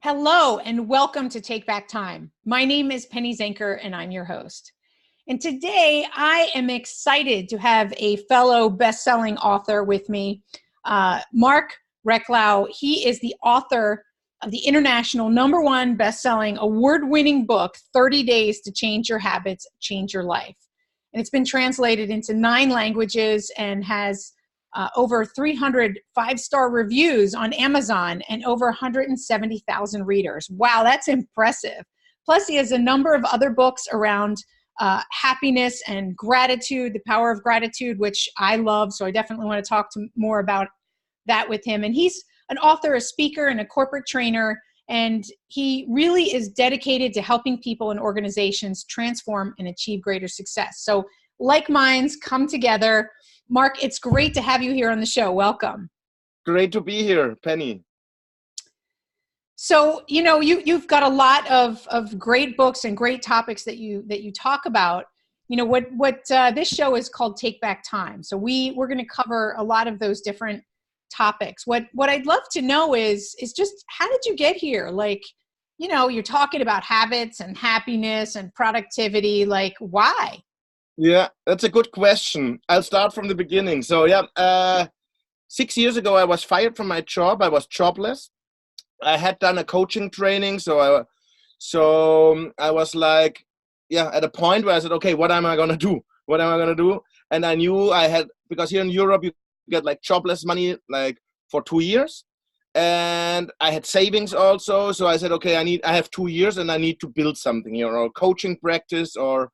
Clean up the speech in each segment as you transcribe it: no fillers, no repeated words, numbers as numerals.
Hello and welcome to Take Back Time. My name is Penny Zenker and I'm your host. And today I am excited to have a fellow best-selling author with me, Marc Reklau. He is the author of the international #1 best-selling award-winning book, 30 Days to Change Your Habits, Change Your Life. And it's been translated into 9 languages and has over 300 5-star reviews on Amazon and over 170,000 readers. Wow, that's impressive. Plus, he has a number of other books around happiness and gratitude, the power of gratitude, which I love. So I definitely want to talk more about that with him. And he's an author, a speaker, and a corporate trainer. And he really is dedicated to helping people and organizations transform and achieve greater success. So like minds come together. Marc, it's great to have you here on the show. Welcome. Great to be here, Penny. So, you've got a lot of great books and great topics that you talk about. You know, what this show is called Take Back Time. So we're going to cover a lot of those different topics. What I'd love to know is just how did you get here? Like, you're talking about habits and happiness and productivity. Like, why? Yeah, that's a good question. I'll start from the beginning. So 6 years ago, I was fired from my job. I was jobless. I had done a coaching training. So I was like, at a point where I said, okay, what am I going to do? What am I going to do? And I knew I had, because here in Europe, you get like jobless money like for 2 years. And I had savings also. So I said, okay, I have 2 years and I need to build something, coaching practice or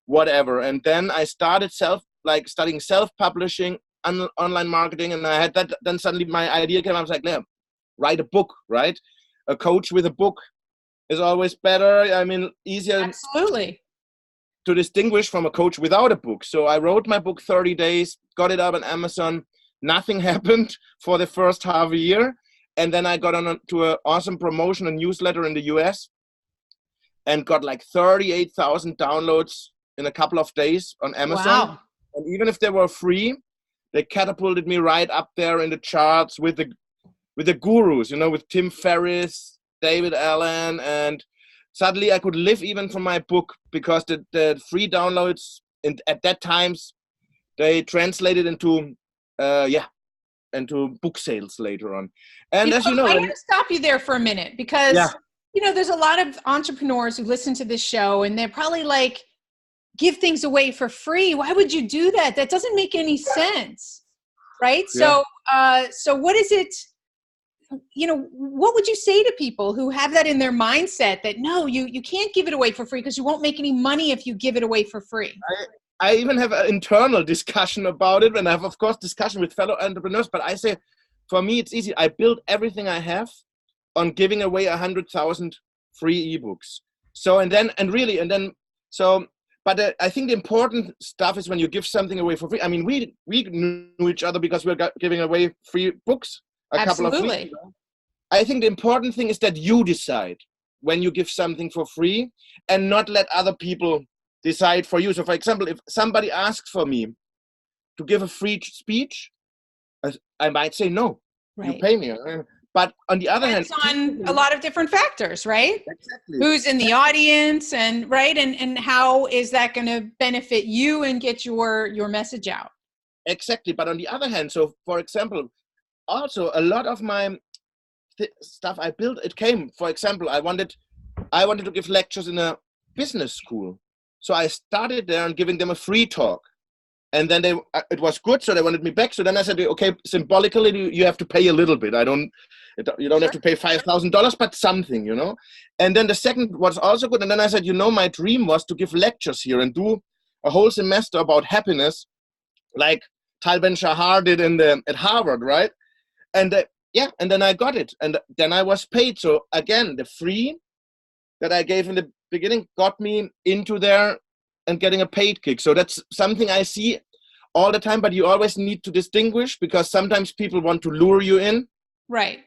whatever. And then I started studying self-publishing, online marketing, and I had that. Then suddenly my idea came. I was like, write a book, right? A coach with a book is always better. I mean, easier absolutely to distinguish from a coach without a book. So I wrote my book, 30 Days, got it up on Amazon. Nothing happened for the first half a year. And then I got on to an awesome promotion, a newsletter in the US, and got like 38,000 downloads in a couple of days on Amazon. Wow. And even if they were free, they catapulted me right up there in the charts with the gurus, with Tim Ferriss, David Allen, and suddenly I could live even from my book because the free downloads at that times they translated into book sales later on. And as you know, I want to stop you there for a minute because there's a lot of entrepreneurs who listen to this show and they're probably like, give things away for free. Why would you do that? That doesn't make any sense, right? Yeah. So what is it, what would you say to people who have that in their mindset that, no, you can't give it away for free because you won't make any money if you give it away for free? I even have an internal discussion about it, and I have, of course, discussion with fellow entrepreneurs, but I say, for me, it's easy. I build everything I have on giving away 100,000 free ebooks. But I think the important stuff is when you give something away for free. I mean, we knew each other because we were giving away free books a couple of weeks ago. I think the important thing is that you decide when you give something for free and not let other people decide for you. So, for example, if somebody asks for me to give a free speech, I might say no. Right. You pay me. But on the other hand, on a lot of different factors, right? Exactly. Who's in the audience and right, and how is that going to benefit you and get your message out? Exactly. But on the other hand, so for example, also a lot of my stuff I built, it came. For example, I wanted to give lectures in a business school, so I started there and giving them a free talk. And then it was good, so they wanted me back. So then I said, okay, symbolically, you have to pay a little bit. You don't have to pay $5,000, but something, And then the second was also good. And then I said, my dream was to give lectures here and do a whole semester about happiness, like Tal Ben-Shahar did at Harvard, right? And and then I got it. And then I was paid. So again, the free that I gave in the beginning got me into there and getting a paid kick. So that's something I see all the time, but you always need to distinguish because sometimes people want to lure you in. Right.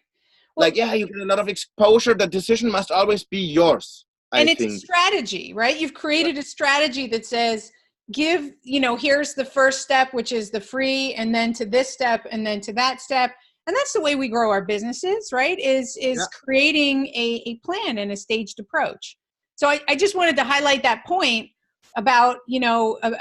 Well, you get a lot of exposure. The decision must always be yours. And it's a strategy, right? You've created a strategy that says, here's the first step, which is the free, and then to this step, and then to that step. And that's the way we grow our businesses, right? Is creating a plan and a staged approach. So I just wanted to highlight that point about,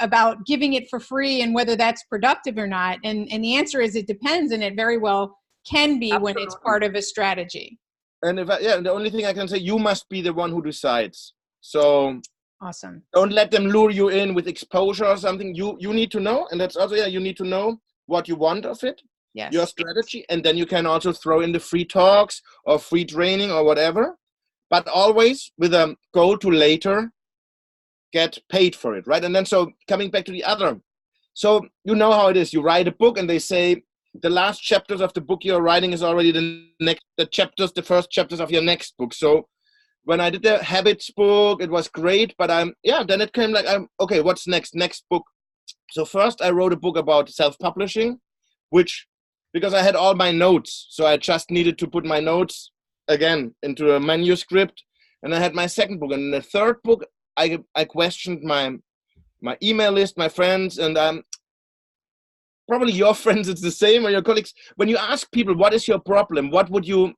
about giving it for free and whether that's productive or not. And the answer is it depends, and it very well can be. Absolutely. When it's part of a strategy. And the only thing I can say, you must be the one who decides. So awesome. Don't let them lure you in with exposure or something. You need to know, and that's also, you need to know what you want of it, yes. Your strategy, and then you can also throw in the free talks or free training or whatever, but always with a goal to later get paid for it, right? And then, so coming back to the other, so you know how it is. You write a book and they say the last chapters of the book you're writing is already the first chapters of your next book. So when I did the habits book, it was great, but then it came like, okay, what's next book? So first I wrote a book about self-publishing, because I had all my notes. So I just needed to put my notes again into a manuscript. And I had my second book. And in the third book, I questioned my email list, my friends, and probably your friends, it's the same, or your colleagues. When you ask people, what is your problem? What would you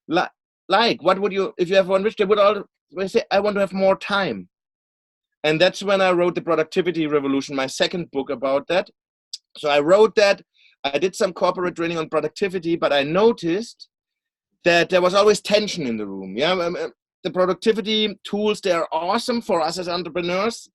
like? What would you, if you have one wish, they would all say, I want to have more time. And that's when I wrote The Productivity Revolution, my second book about that. So I wrote that. I did some corporate training on productivity, but I noticed that there was always tension in the room. The productivity tools, they are awesome for us as entrepreneurs,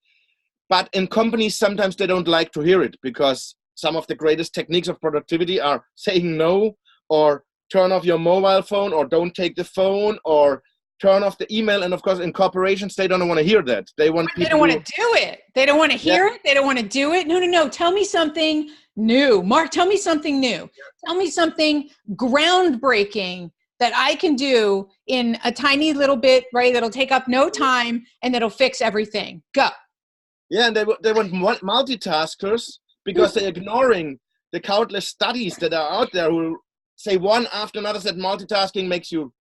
but in companies, sometimes they don't like to hear it, because some of the greatest techniques of productivity are saying no, or turn off your mobile phone, or don't take the phone, or turn off the email. And of course, in corporations, they don't want to hear that. They want people. They don't want to do it. They don't want to hear it. They don't want to do it. No. Tell me something new. Mark, tell me something new. Tell me something groundbreaking that I can do in a tiny little bit, right? That'll take up no time and that'll fix everything. Go. Yeah, and they want multitaskers, because they're ignoring the countless studies that are out there who say one after another that multitasking makes you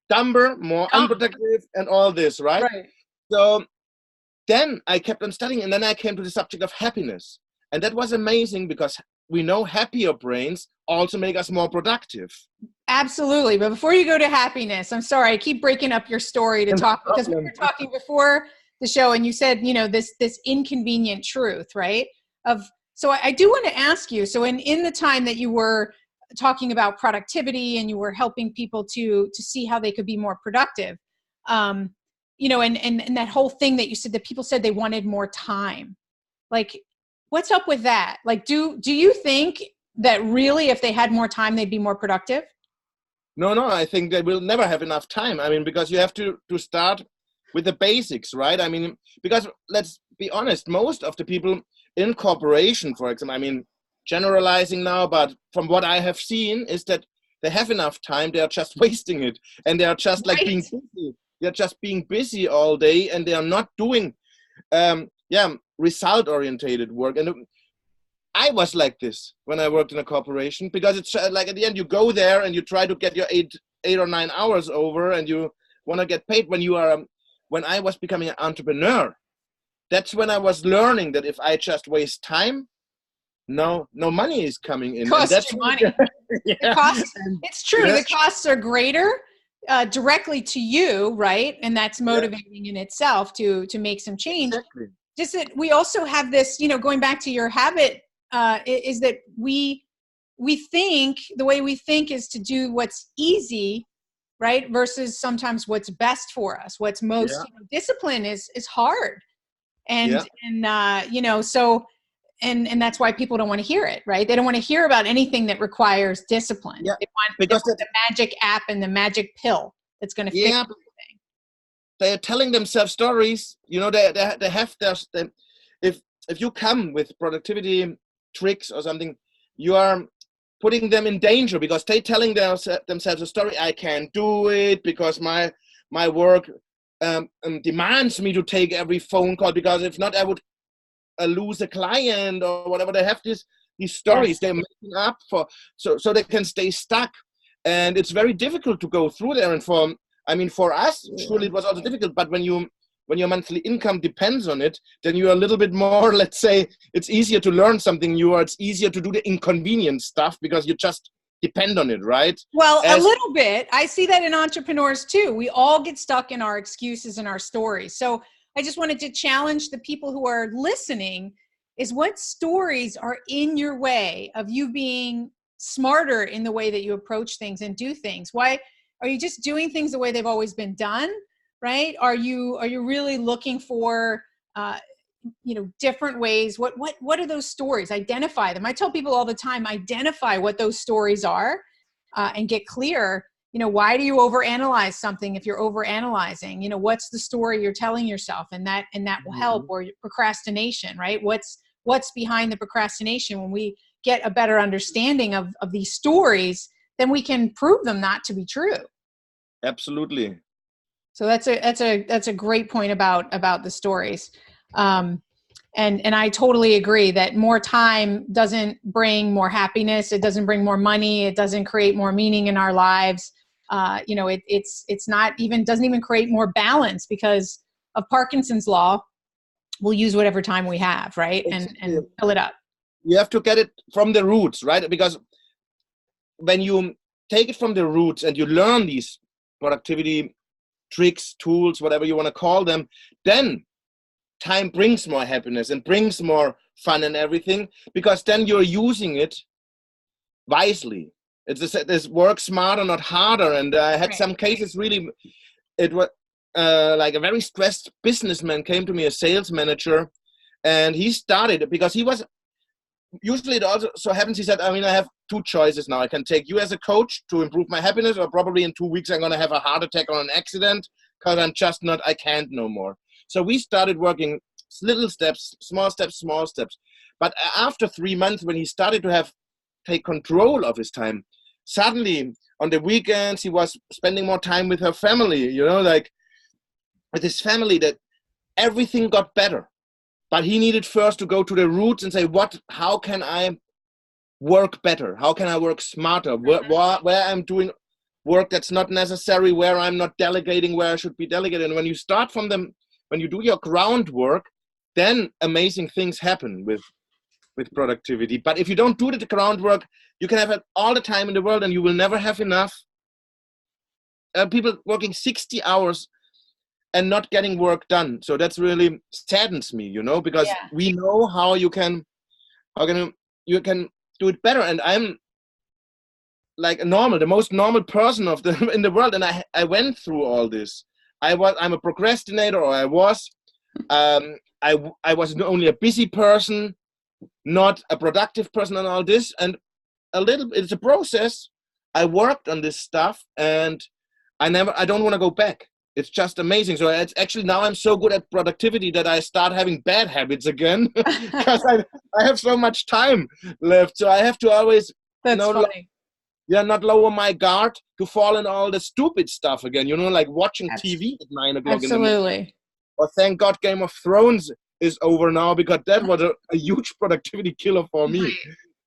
dumber, more unproductive, and all this, right? So then I kept on studying, and then I came to the subject of happiness. And that was amazing, because we know happier brains also make us more productive. Absolutely. But before you go to happiness, I'm sorry, I keep breaking up your story to talk, because we were talking before the show and you said, this inconvenient truth, right? So I do want to ask you, so in the time that you were talking about productivity and you were helping people to see how they could be more productive, and that whole thing that you said, that people said they wanted more time, like, what's up with that? Like, do you think that really if they had more time, they'd be more productive? No, I think they will never have enough time. I mean, because you have to start with the basics, right? I mean, because let's be honest, most of the people in corporation, for example, I mean, generalizing now, but from what I have seen is that they have enough time. They are just wasting it. And they are just like being busy. They're just being busy all day, and they are not doing, result-orientated work. And I was like this when I worked in a corporation, because it's like at the end you go there and you try to get your 8 or 9 hours over, and you want to get paid. When I was becoming an entrepreneur, that's when I was learning that if I just waste time, no money is coming in. Costs you money. It's true. The costs are greater directly to you, right? And that's motivating in itself to make some change. Exactly. Just that we also have this, going back to your habit, is that we think, the way we think is to do what's easy, right? Versus sometimes what's best for us. What's most discipline is hard. And that's why people don't want to hear it, right? They don't want to hear about anything that requires discipline. Yeah, they want the magic app and the magic pill that's going to fix everything. They are telling themselves stories. They have if you come with productivity tricks or something, you are putting them in danger, because they telling themselves a story. I can't do it because my work demands me to take every phone call, because if not, I would lose a client or whatever. They have these stories they're making up so they can stay stuck, and it's very difficult to go through there. And for us, surely it was also difficult. But when your monthly income depends on it, then you're a little bit more, let's say, it's easier to learn something new, or it's easier to do the inconvenient stuff, because you just depend on it, right? Well, a little bit. I see that in entrepreneurs too. We all get stuck in our excuses and our stories. So I just wanted to challenge the people who are listening is what stories are in your way of you being smarter in the way that you approach things and do things? Why are you just doing things the way they've always been done? Right? Are you really looking for, different ways? What are those stories? Identify them. I tell people all the time, identify what those stories are, and get clear. Why do you overanalyze something if you're overanalyzing? What's the story you're telling yourself? And that will help. Or procrastination, right? What's behind the procrastination? When we get a better understanding of these stories, then we can prove them not to be true. Absolutely. So that's a great point about the stories. And I totally agree that more time doesn't bring more happiness. It doesn't bring more money. It doesn't create more meaning in our lives. It's not even, doesn't even create more balance because of Parkinson's Law. We'll use whatever time we have, right? And fill it up. You have to get it from the roots, right? Because when you take it from the roots and you learn these productivity tricks, tools, whatever you want to call them, then time brings more happiness and brings more fun and everything, because then you're using it wisely. It's work smarter, not harder. And I had some cases really, it was like a very stressed businessman came to me, a sales manager, and he started because he was, usually it also so happens, he said, I have two choices now. I can take you as a coach to improve my happiness, or probably in 2 weeks I'm going to have a heart attack or an accident because I'm just not, I can't no more. So we started working little steps, small steps. But after 3 months, when he started to take control of his time, suddenly on the weekends, he was spending more time with her family, like with his family, that everything got better. But he needed first to go to the roots and say, how can I work better? How can I work smarter? Where I'm doing work that's not necessary, where I'm not delegating, where I should be delegating. And when you start from them, when you do your groundwork, then amazing things happen with productivity. But if you don't do the groundwork, you can have it all the time in the world and you will never have enough. People working 60 hours and not getting work done. So that's really saddens me, because we know how you can do it better. And I'm like the most normal person in the world. And I went through all this. I'm a procrastinator, or I was. I was only a busy person, not a productive person, and all this. And it's a process. I worked on this stuff, and I don't want to go back. It's just amazing. So it's actually, now I'm so good at productivity that I start having bad habits again because I have so much time left. So I have to always funny. Not lower my guard to fall in all the stupid stuff again, like watching TV at 9 o'clock in the morning. Absolutely. Well, thank God Game of Thrones is over now, because that was a huge productivity killer for me. Right.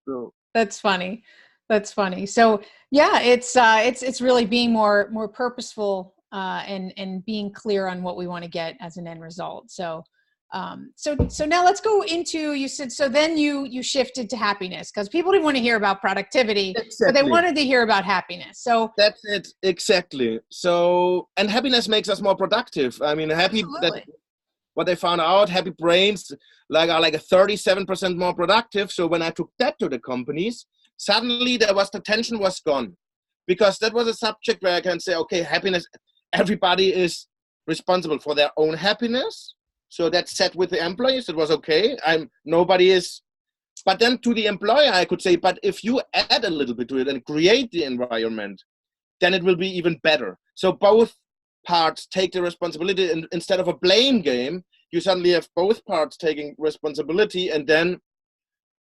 So. That's funny. So yeah, it's really being more purposeful, and being clear on what we want to get as an end result. So now let's go into, you said, so then you shifted to happiness, because people didn't want to hear about productivity, but they wanted to hear about happiness. So that's it. Exactly. So, and happiness makes us more productive. Happy, absolutely. that what they found out, happy brains are like a 37% more productive. So when I took that to the companies, suddenly the tension was gone, because that was a subject where I can say, okay, happiness, everybody is responsible for their own happiness. So that's set with the employees. It was okay. Nobody is. But then to the employer, I could say, but if you add a little bit to it and create the environment, then it will be even better. So both parts take the responsibility, and instead of a blame game, you suddenly have both parts taking responsibility. And then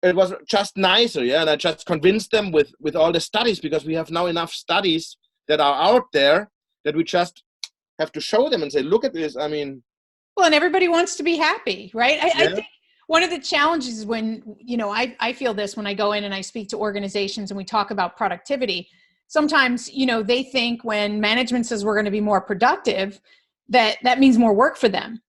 it was just nicer. And I just convinced them with all the studies, because we have now enough studies that are out there that we just have to show them and say, look at this. Well, and everybody wants to be happy, right? I think one of the challenges is when, I feel this when I go in and I speak to organizations and we talk about productivity. Sometimes, they think when management says we're going to be more productive, that means more work for them,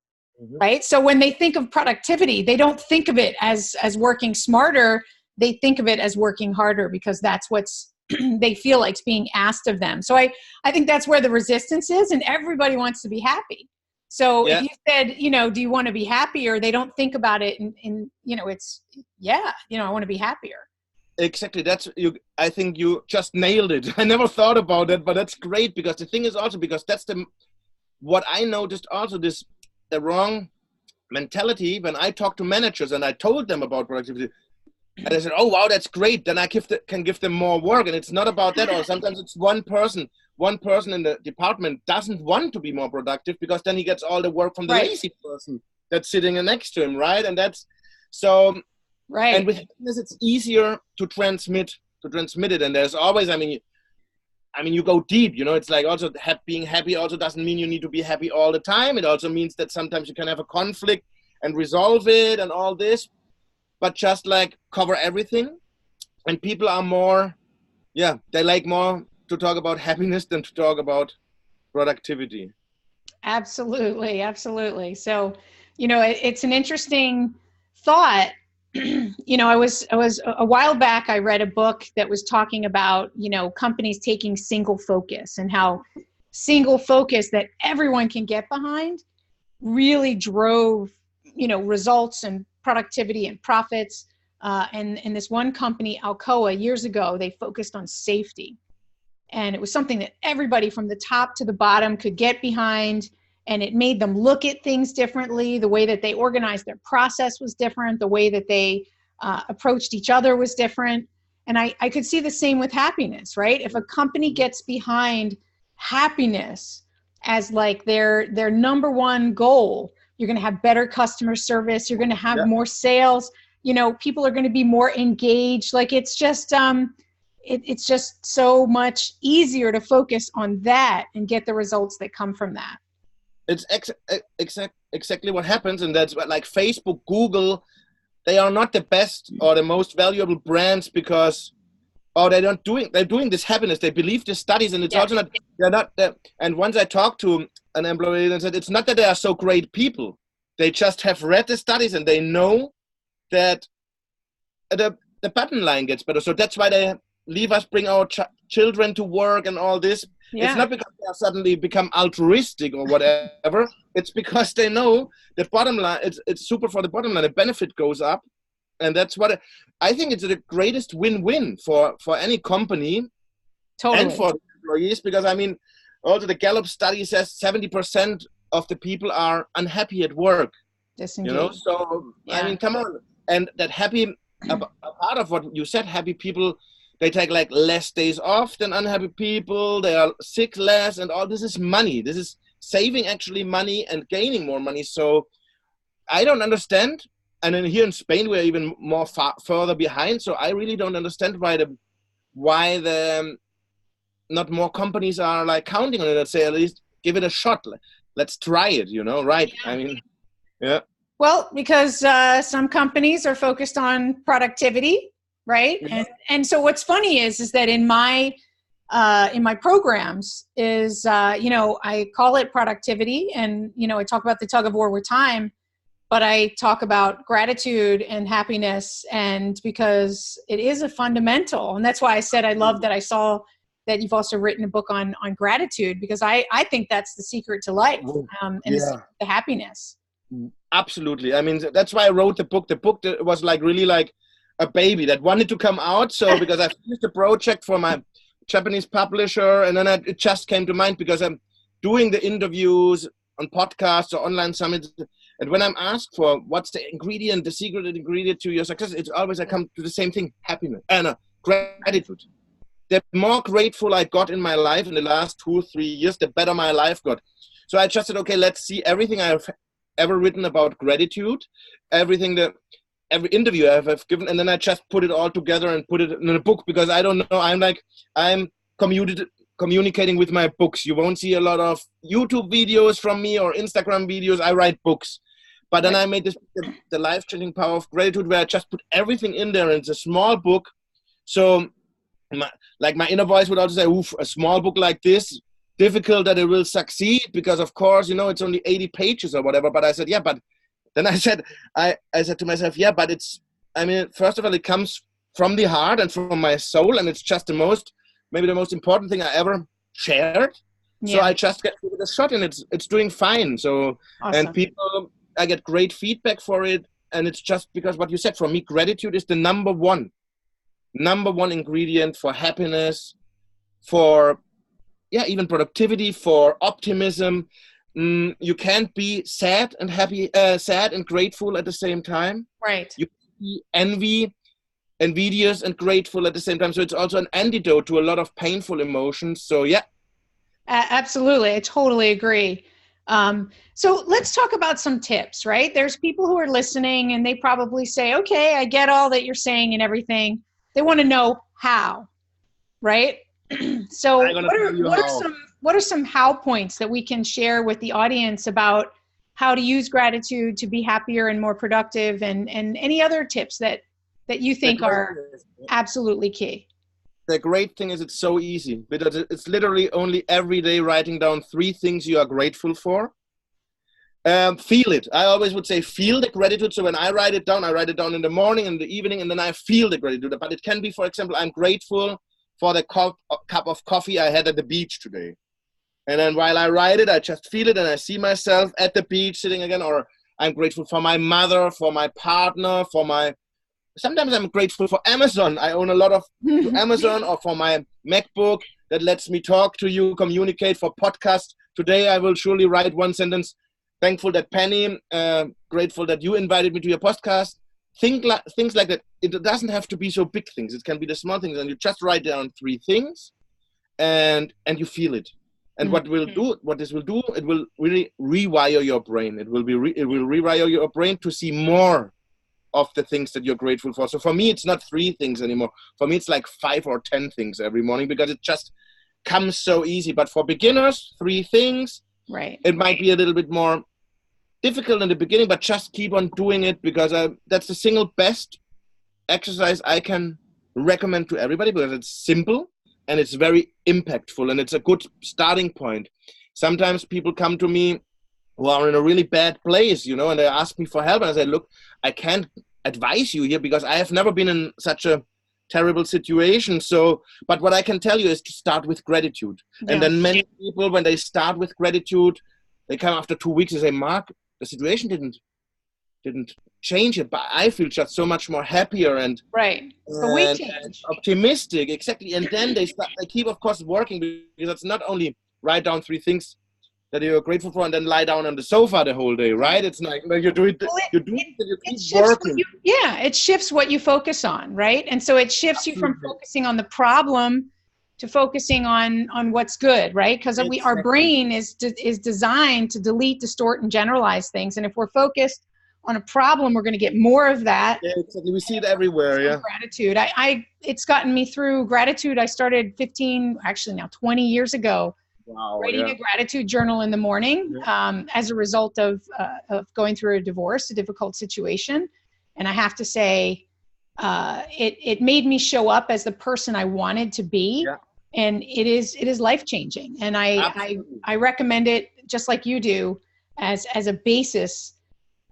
right? So when they think of productivity, they don't think of it as working smarter. They think of it as working harder, because that's what's they feel like it's being asked of them. So I think that's where the resistance is, and everybody wants to be happy. So if you said, do you want to be happier? They don't think about it. And it's, I want to be happier. Exactly. I think you just nailed it. I never thought about it, but that's great, because the thing is also, because that's what I noticed also, the wrong mentality when I talk to managers and I told them about productivity. And I said, oh, wow, that's great. Then I can give them more work. And it's not about that. Or sometimes it's one person in the department doesn't want to be more productive, because then he gets all the work from the lazy person that's sitting next to him, right? And that's so, right. And with happiness, it's easier to transmit it. And there's always, you go deep, it's like also being happy also doesn't mean you need to be happy all the time. It also means that sometimes you can have a conflict and resolve it and all this. But just like cover everything, and people are more, they like more to talk about happiness than to talk about productivity. Absolutely. Absolutely. So, it's an interesting thought. I was a while back, I read a book that was talking about, companies taking single focus, and how single focus that everyone can get behind really drove, results and productivity and profits. And this one company, Alcoa, years ago, they focused on safety. And it was something that everybody from the top to the bottom could get behind. And it made them look at things differently. The way that they organized their process was different. The way that they approached each other was different. And I could see the same with happiness, right? If a company gets behind happiness as like their number one goal, you're going to have better customer service. You're going to have more sales. People are going to be more engaged. Like it's just so much easier to focus on that and get the results that come from that. It's exactly what happens. And that's what, like Facebook, Google, they are not the best or the most valuable brands because they're doing this happiness. They believe the studies, and it's also not, they're not. And once I talked to an employee and said, it's not that they are so great people. They just have read the studies and they know that the bottom line gets better. So that's why they leave us, bring our children to work and all this. Yeah. It's not because they have suddenly become altruistic or whatever. It's because they know the bottom line, it's super for the bottom line. The benefit goes up. And that's what I think it's the greatest win-win for any company. Totally. And for employees, because also the Gallup study says 70% of the people are unhappy at work. Disengaged. So come on. And that happy, a part of what you said, happy people, they take like less days off than unhappy people. They are sick less, and all this is money. This is saving actually money and gaining more money. So I don't understand. And then here in Spain, we're even more further behind. So I really don't understand why the not more companies are like counting on it and say, at least give it a shot. Let's try it, right? Yeah. Well, because some companies are focused on productivity, right? Yeah. And so what's funny is that in my programs is, I call it productivity, and, I talk about the tug of war with time, but I talk about gratitude and happiness, and because it is a fundamental. And that's why I said I love that I saw that you've also written a book on gratitude, because I think that's the secret to life, and the secret to happiness. Absolutely. That's why I wrote the book. The book was like really like a baby that wanted to come out. So because I finished the project for my Japanese publisher, and then it just came to mind because I'm doing the interviews on podcasts or online summits. And when I'm asked for what's the secret ingredient to your success, it's always I come to the same thing: happiness and gratitude. The more grateful I got in my life in the last 2-3 years, the better my life got. So I just said, okay, let's see everything I've ever written about gratitude, every interview I have given, and then I just put it all together and put it in a book, because I don't know, I'm communicating with my books. You won't see a lot of YouTube videos from me or Instagram videos. I write books. But then I made this, the life-changing power of gratitude, where I just put everything in there, and it's a small book. So my inner voice would also say, oof, a small book like this, difficult that it will succeed, because of course, it's only 80 pages or whatever. But I said, but then I said to myself, but it's, first of all, it comes from the heart and from my soul, and it's just the most maybe the most important thing I ever shared. So I just get it a shot, and it's doing fine. So awesome. And people, I get great feedback for it, and it's just because what you said. For me, gratitude is the number one ingredient for happiness, for even productivity, for optimism. You can't be sad and happy, sad and grateful at the same time. Right. You can be envious and grateful at the same time. So it's also an antidote to a lot of painful emotions. So yeah. Absolutely. I totally agree. So let's talk about some tips, right? There's people who are listening and they probably say, okay, I get all that you're saying and everything. They want to know how, right? So what are some how points that we can share with the audience about how to use gratitude to be happier and more productive, and any other tips that you think are absolutely key? The great thing is it's so easy, because it's literally only every day writing down 3 things you are grateful for. Feel it. I always would say feel the gratitude. So when I write it down in the morning and the evening, and then I feel the gratitude. But it can be, for example, I'm grateful for the cup of coffee I had at the beach today. And then while I write it, I just feel it, and I see myself at the beach sitting again. Or I'm grateful for my mother, for my partner, sometimes I'm grateful for Amazon. I own a lot of Amazon, or for my MacBook that lets me talk to you, communicate, for podcasts. Today, I will surely write one sentence. Thankful that Penny, grateful that you invited me to your podcast. Things like that. It doesn't have to be so big things. It can be the small things. And you just write down 3 things and you feel it. And what this will do, it will really rewire your brain. It will rewire your brain to see more of the things that you're grateful for. So for me, it's not 3 things anymore. For me, it's like 5 or 10 things every morning, because it just comes so easy. But for beginners, 3 things. Right. It might be a little bit more difficult in the beginning, but just keep on doing it, because that's the single best exercise I can recommend to everybody, because it's simple and it's very impactful, and it's a good starting point. Sometimes people come to me who are in a really bad place, and they ask me for help, and I say, look, I can't advise you here because I have never been in such a terrible situation. So, but what I can tell you is to start with gratitude. Yeah. And then many people, when they start with gratitude, they come after 2 weeks and say, Marc, the situation didn't change it, but I feel just so much more happier and optimistic. Exactly. And then they keep, of course, working, because it's not only write down 3 things that you're grateful for and then lie down on the sofa the whole day, right? It's like you do it, you keep working. It shifts what you focus on, right? And so it shifts you from focusing on the problem to focusing on what's good, right? Because our brain is designed to delete, distort, and generalize things. And if we're focused on a problem, we're going to get more of that. Yeah, exactly. We see it everywhere. Yeah. Gratitude. It's gotten me through gratitude. I started 20 years ago. Wow, writing a gratitude journal in the morning as a result of going through a divorce, a difficult situation. And I have to say, it made me show up as the person I wanted to be. Yeah. And it is life-changing. And I recommend it, just like you do, as a basis,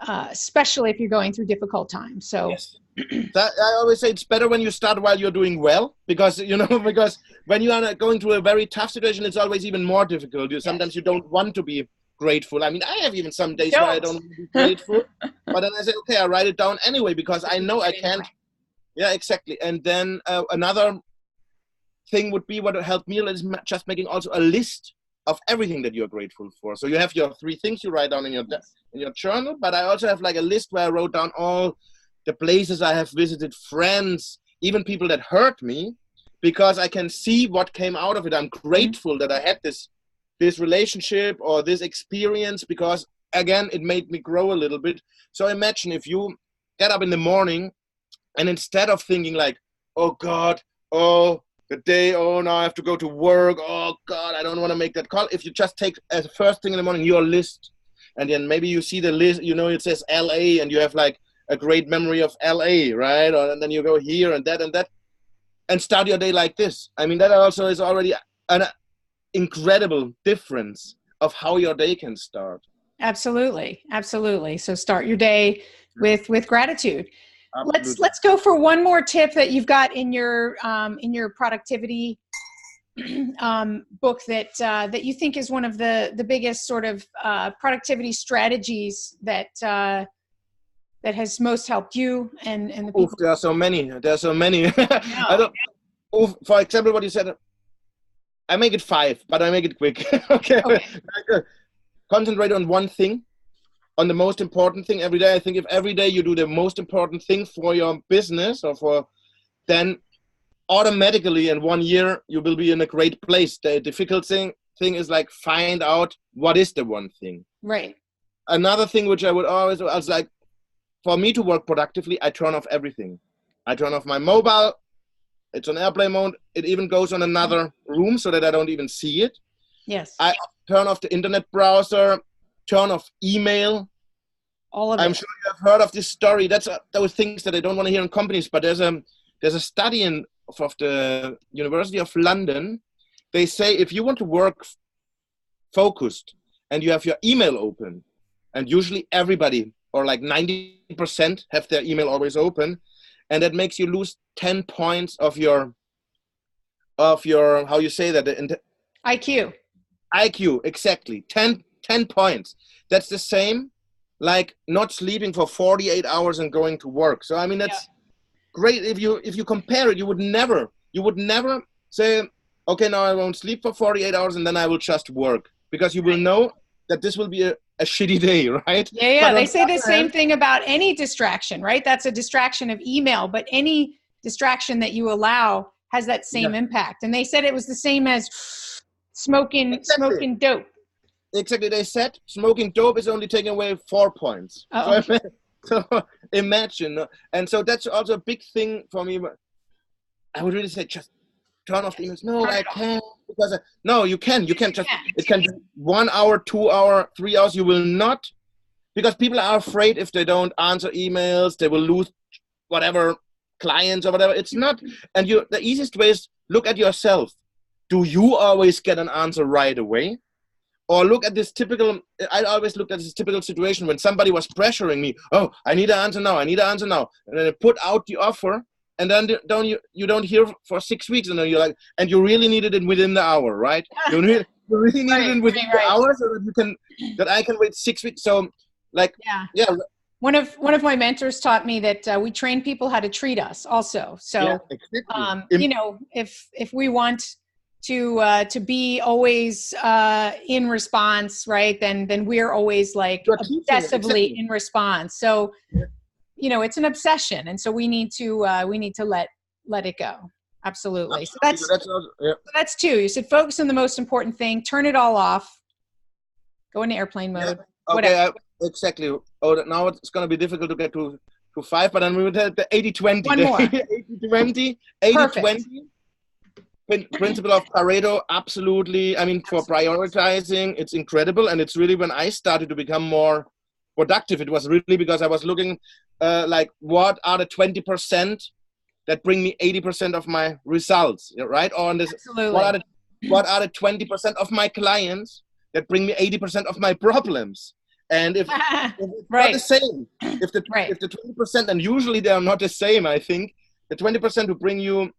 especially if you're going through difficult times. So yes. I always say it's better when you start while you're doing well, because when you are going through a very tough situation, it's always even more difficult. Sometimes you don't want to be grateful. I mean, I have even some days where I don't want to be grateful, but then I say, okay, I write it down anyway, because I know I can't. Yeah, exactly. And then another thing would be, what helped me is just making also a list of everything that you're grateful for. So you have your 3 things you write down in your journal, but I also have like a list where I wrote down all the places I have visited, friends, even people that hurt me, because I can see what came out of it. I'm grateful that I had this relationship or this experience, because again, it made me grow a little bit. So imagine if you get up in the morning and instead of thinking like, oh God, oh, the day, oh, now I have to go to work, oh God, I don't want to make that call. If you just take as first thing in the morning your list, and then maybe you see the list, it says LA, and you have like a great memory of LA, right? And then you go here and that, and start your day like this. I mean, that also is already an incredible difference of how your day can start. Absolutely. So start your day with gratitude. Absolutely. Let's go for one more tip that you've got in your productivity book that you think is one of the biggest sort of productivity strategies that has most helped you and the people? There are so many. There are so many. No. I don't. For example, what you said. I make it 5, but I make it quick. Okay. Concentrate on one thing, on the most important thing every day. I think if every day you do the most important thing for your business then automatically in 1 year you will be in a great place. The difficult thing is like find out what is the one thing. Right. Another thing which I was like, for me to work productively, I turn off everything. I turn off my mobile. It's on airplane mode. It even goes on another room so that I don't even see it. Yes. I turn off the internet browser, turn off email. All of it. I'm sure you have heard of this story. That's those things that I don't want to hear in companies. But there's a study of the University of London. They say if you want to work focused and you have your email open, and usually everybody or like 90% have their email always open, and that makes you lose 10 points of your how you say that? IQ, exactly. 10 points. That's the same like not sleeping for 48 hours and going to work. So I mean that's great. If you compare it, you would never say, okay, now I won't sleep for 48 hours and then I will just work, because you will know that this will be a shitty day, right? Yeah. They say the same thing about any distraction, right? That's a distraction of email, but any distraction that you allow has that same impact. And they said it was the same as smoking dope. Exactly. They said smoking dope is only taking away 4 points. So imagine. And so that's also a big thing for me. I would really say just turn off the emails. No, I can't. Because no, you can. You can just. It can be 1 hour, 2 hour, 3 hours. You will not, because people are afraid if they don't answer emails, they will lose whatever clients or whatever. It's not. And the easiest way is look at yourself. Do you always get an answer right away? Or look at this I always looked at this typical situation when somebody was pressuring me. Oh, I need an answer now. And then I put out the offer, and then you don't hear for 6 weeks, and then you're like, and you really needed it within the hour, right? You really needed it within the hour, so that I can wait 6 weeks. So like, One of my mentors taught me that we train people how to treat us also. So, exactly. If we want to be always in response, right? Then we're always like obsessively in response. So, it's an obsession, and so we need to let it go. Absolutely. So that's 2. You said focus on the most important thing, turn it all off, go into airplane mode. Okay, exactly. Oh, now it's going to be difficult to get to 5, but then we would have the 80-20. One more. 80-20 principle of Pareto, absolutely. I mean, for prioritizing, it's incredible. And it's really when I started to become more productive, it was really because I was looking like what are the 20% that bring me 80% of my results, right? Or what are the 20% of my clients that bring me 80% of my problems? And if it's not the same, if the 20%, and usually they are not the same, I think, the 20% who bring you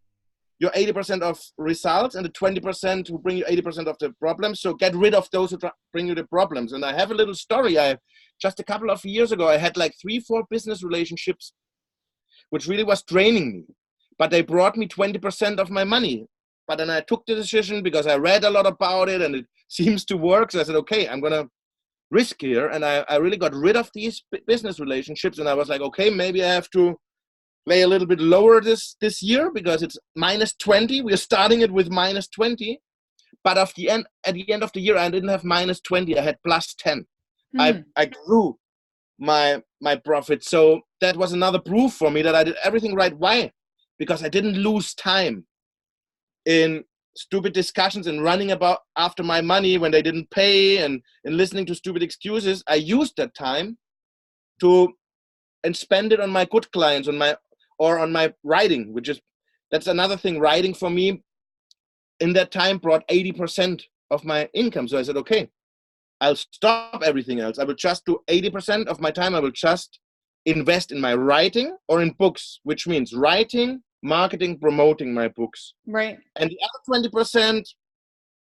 your 80% of results and the 20% who bring you 80% of the problems. So get rid of those who bring you the problems. And I have a little story. Just a couple of years ago, I had like 3-4 business relationships, which really was draining me. But they brought me 20% of my money. But then I took the decision because I read a lot about it and it seems to work. So I said, okay, I'm going to risk here. And I really got rid of these business relationships. And I was like, okay, maybe I have to lay a little bit lower this year because it's -20. We're starting it with -20. But at the end of the year, I didn't have -20. I had +10. I grew my profit. So that was another proof for me that I did everything right. Why? Because I didn't lose time in stupid discussions and running after my money when they didn't pay and listening to stupid excuses. I used that time and spend it on my good clients, on my writing, that's another thing. Writing for me in that time brought 80% of my income. So I said, okay, I'll stop everything else. I will just do 80% of my time. I will just invest in my writing or in books, which means writing marketing, promoting my books. Right. And the other 20%,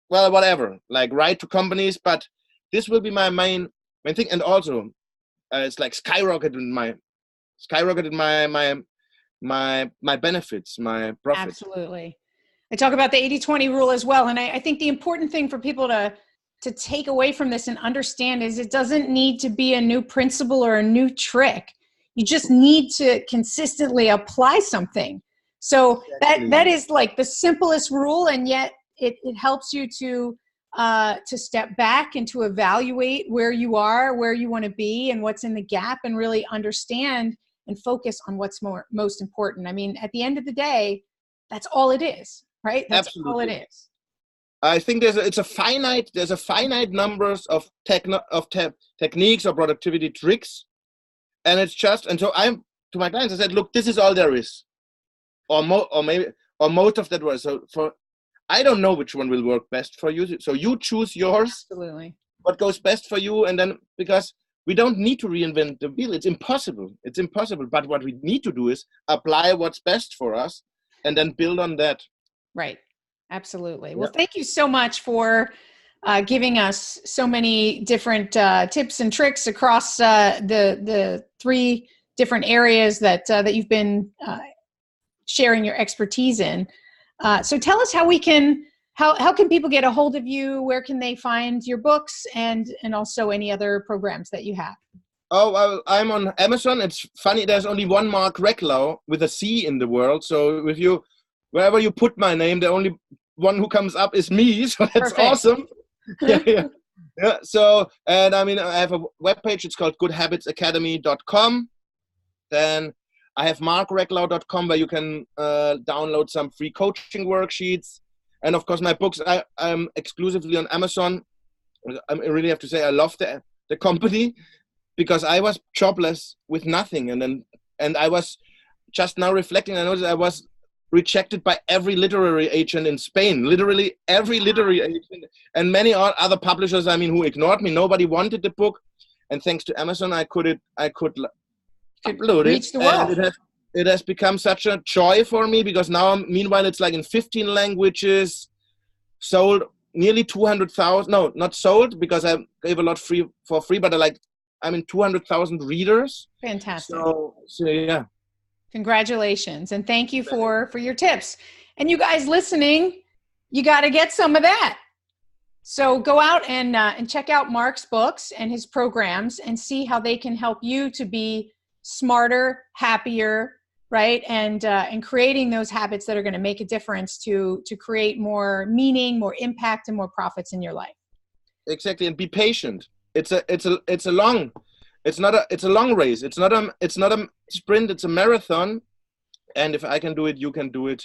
well, whatever, like write to companies, but this will be my main thing. And also, it's like skyrocketed my benefits, my profit. Absolutely. I talk about the 80-20 rule as well. And I think the important thing for people to take away from this and understand is it doesn't need to be a new principle or a new trick. You just need to consistently apply something. So Exactly. that is like the simplest rule, and yet it helps you to step back and to evaluate where you are, where you want to be, and what's in the gap, and really understand and focus on what's most important. I mean, at the end of the day, that's all it is, right? That's Absolutely. all it is. I think there's a finite numbers of techniques or productivity tricks, and it's just, and so I'm to my clients, I said, look, this is all there is, or most of that was. So I don't know which one will work best for you. So you choose yours. Absolutely. What goes best for you, and then, because we don't need to reinvent the wheel. It's impossible. It's impossible. But what we need to do is apply what's best for us, and then build on that. Right. Absolutely. Well, thank you so much for giving us so many different tips and tricks across the 3 different areas that you've been sharing your expertise in. So tell us how can people get a hold of you? Where can they find your books, and also any other programs that you have? Oh, well, I'm on Amazon. It's funny. There's only one Marc Reklau with a C in the world. So wherever you put my name, the only one who comes up is me. So that's Perfect. awesome. Yeah. So, and I mean, I have a webpage. It's called goodhabitsacademy.com. Then I have marcreklau.com, where you can download some free coaching worksheets. And of course, my books, I'm exclusively on Amazon. I really have to say I love the company, because I was jobless with nothing. And I was just now reflecting, I noticed I was rejected by every literary agent in Spain, literally every literary agent, and many other publishers, I mean, who ignored me. Nobody wanted the book. And thanks to Amazon, I could upload reach it. the world. And it has become such a joy for me, because now, meanwhile, it's like in 15 languages, sold nearly 200,000. No, not sold, because I gave a lot for free, but I'm in 200,000 readers. Fantastic. So yeah. Congratulations. And thank you for your tips. And you guys listening, you got to get some of that. So go out and check out Marc's books and his programs, and see how they can help you to be smarter, happier, right? And creating those habits that are going to make a difference to create more meaning, more impact, and more profits in your life. Exactly. And be patient. It's a long race. It's not a sprint. It's a marathon. And if I can do it, you can do it.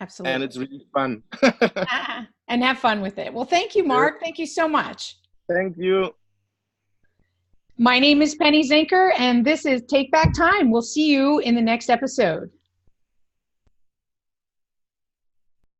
Absolutely. And it's really fun. And have fun with it. Well, thank you, Marc. Thank you so much. Thank you. My name is Penny Zenker, and this is Take Back Time. We'll see you in the next episode.